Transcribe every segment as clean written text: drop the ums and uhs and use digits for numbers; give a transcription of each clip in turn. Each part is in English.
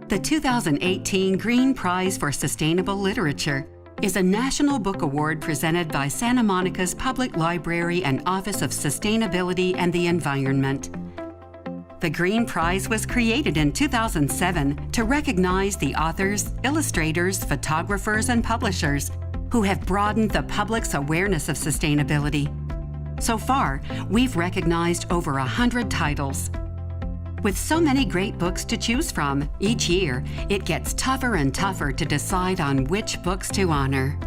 The 2018 Green Prize for Sustainable Literature is a national book award presented by Santa Monica's Public Library and Office of Sustainability and the Environment. The Green Prize was created in 2007 to recognize the authors, illustrators, photographers, and publishers who have broadened the public's awareness of sustainability. So far, we've recognized over 100 titles. With so many great books to choose from, each year, it gets tougher and tougher to decide on which books to honor.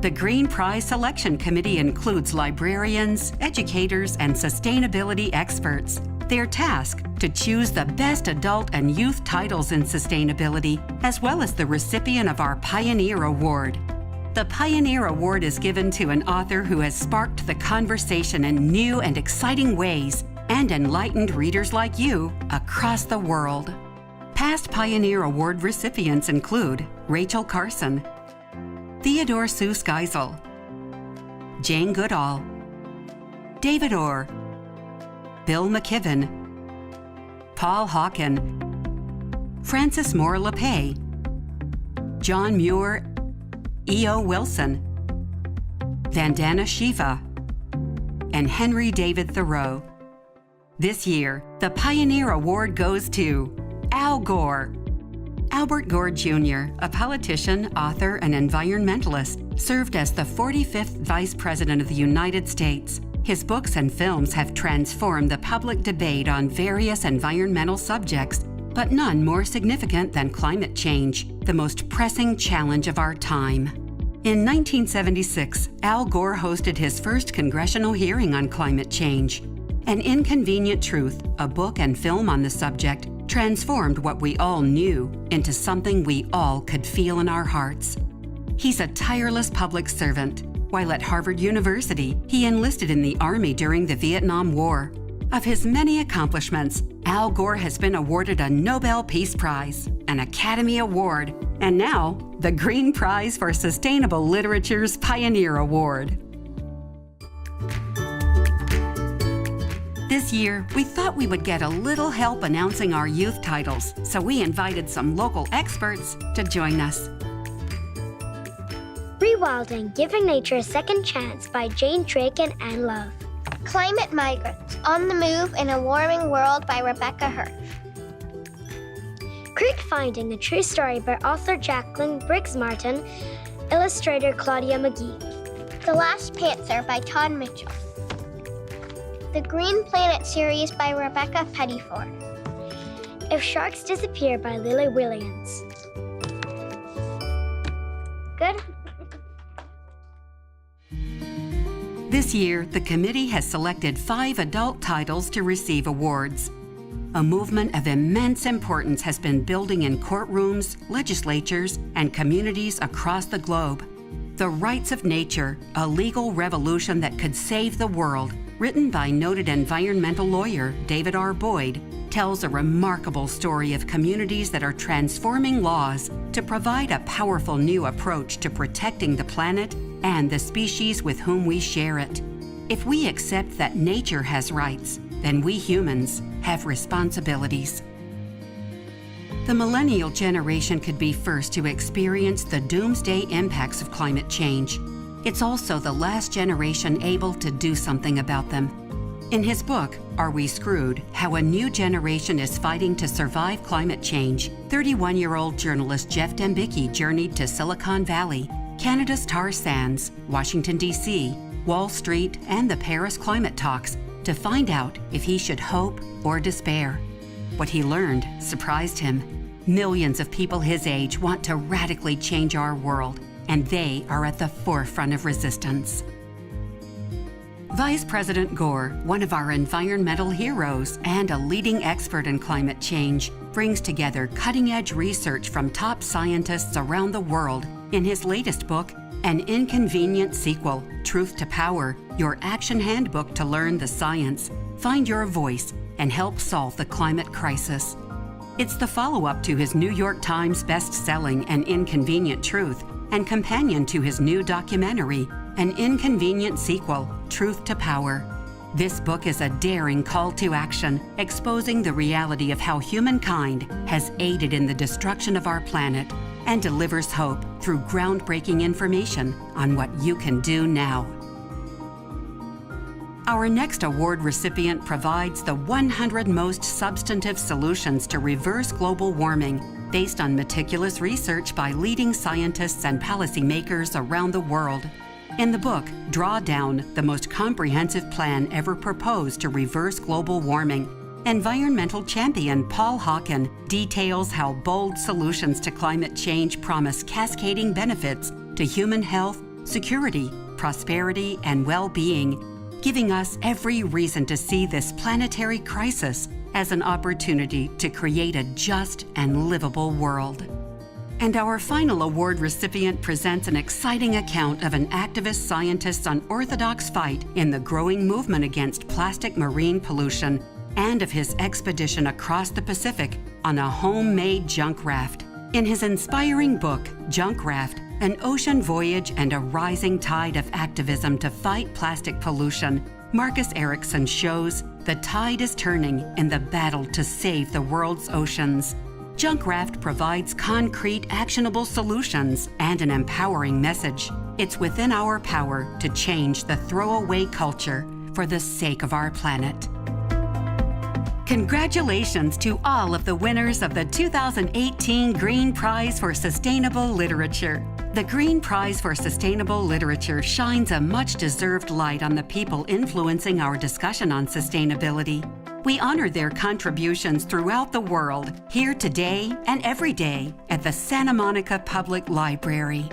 The Green Prize Selection Committee includes librarians, educators, and sustainability experts. Their task to choose the best adult and youth titles in sustainability, as well as the recipient of our Pioneer Award. The Pioneer Award is given to an author who has sparked the conversation in new and exciting ways and enlightened readers like you across the world. Past Pioneer Award recipients include Rachel Carson, Theodore Seuss Geisel, Jane Goodall, David Orr, Bill McKibben, Paul Hawken, Frances Moore LePay, John Muir, E.O. Wilson, Vandana Shiva, and Henry David Thoreau. This year, the Pioneer Award goes to Al Gore. Albert Gore Jr., a politician, author, and environmentalist, served as the 45th Vice President of the United States. His books and films have transformed the public debate on various environmental subjects, but none more significant than climate change, the most pressing challenge of our time. In 1976, Al Gore hosted his first congressional hearing on climate change. An Inconvenient Truth, a book and film on the subject, transformed what we all knew into something we all could feel in our hearts. He's a tireless public servant. While at Harvard University, he enlisted in the Army during the Vietnam War. Of his many accomplishments, Al Gore has been awarded a Nobel Peace Prize, an Academy Award, and now the Green Prize for Sustainable Literature's Pioneer Award. This year, we thought we would get a little help announcing our youth titles, so we invited some local experts to join us. Rewilding, Giving Nature a Second Chance by Jane Drake and Anne Love. Climate Migrants, On the Move in a Warming World by Rebecca Hirsch. Creek Finding, a true story by author Jacqueline Briggs Martin, illustrator Claudia McGee. The Last Panther by Todd Mitchell. The Green Planet series by Rebecca Pettiford. If Sharks Disappear by Lily Williams. Good. This year, the committee has selected 5 adult titles to receive awards. A movement of immense importance has been building in courtrooms, legislatures, and communities across the globe. The Rights of Nature, a legal revolution that could save the world, written by noted environmental lawyer David R.Boyd, tells a remarkable story of communities that are transforming laws to provide a powerful new approach to protecting the planet and the species with whom we share it. If we accept that nature has rights, then we humans have responsibilities. The millennial generation could be first to experience the doomsday impacts of climate change. It's also the last generation able to do something about them. In his book, Are We Screwed? How a New Generation is Fighting to Survive Climate Change, 31-year-old journalist Jeff Dembicki journeyed to Silicon Valley, Canada's tar sands, Washington, D.C., Wall Street, and the Paris climate talks to find out if he should hope or despair. What he learned surprised him. Millions of people his age want to radically change our world, and they are at the forefront of resistance. Vice President Gore, one of our environmental heroes and a leading expert in climate change, brings together cutting-edge research from top scientists around the world in his latest book, An Inconvenient Sequel, Truth to Power, Your Action Handbook to Learn the Science, Find Your Voice, and Help Solve the Climate Crisis. It's the follow-up to his New York Times best-selling An Inconvenient Truth and companion to his new documentary, An Inconvenient Sequel, Truth to Power. This book is a daring call to action, exposing the reality of how humankind has aided in the destruction of our planet and delivers hope through groundbreaking information on what you can do now. Our next award recipient provides the 100 most substantive solutions to reverse global warming based on meticulous research by leading scientists and policymakers around the world. In the book, Drawdown, the most comprehensive plan ever proposed to reverse global warming, environmental champion Paul Hawken details how bold solutions to climate change promise cascading benefits to human health, security, prosperity, and well-being, giving us every reason to see this planetary crisis as an opportunity to create a just and livable world. And our final award recipient presents an exciting account of an activist scientist's unorthodox fight in the growing movement against plastic marine pollution and of his expedition across the Pacific on a homemade junk raft. In his inspiring book, Junk Raft, An Ocean Voyage and a Rising Tide of Activism to Fight Plastic Pollution, Marcus Erickson shows the tide is turning in the battle to save the world's oceans. Junk Raft provides concrete, actionable solutions and an empowering message. It's within our power to change the throwaway culture for the sake of our planet. Congratulations to all of the winners of the 2018 Green Prize for Sustainable Literature. The Green Prize for Sustainable Literature shines a much-deserved light on the people influencing our discussion on sustainability. We honor their contributions throughout the world, here today and every day at the Santa Monica Public Library.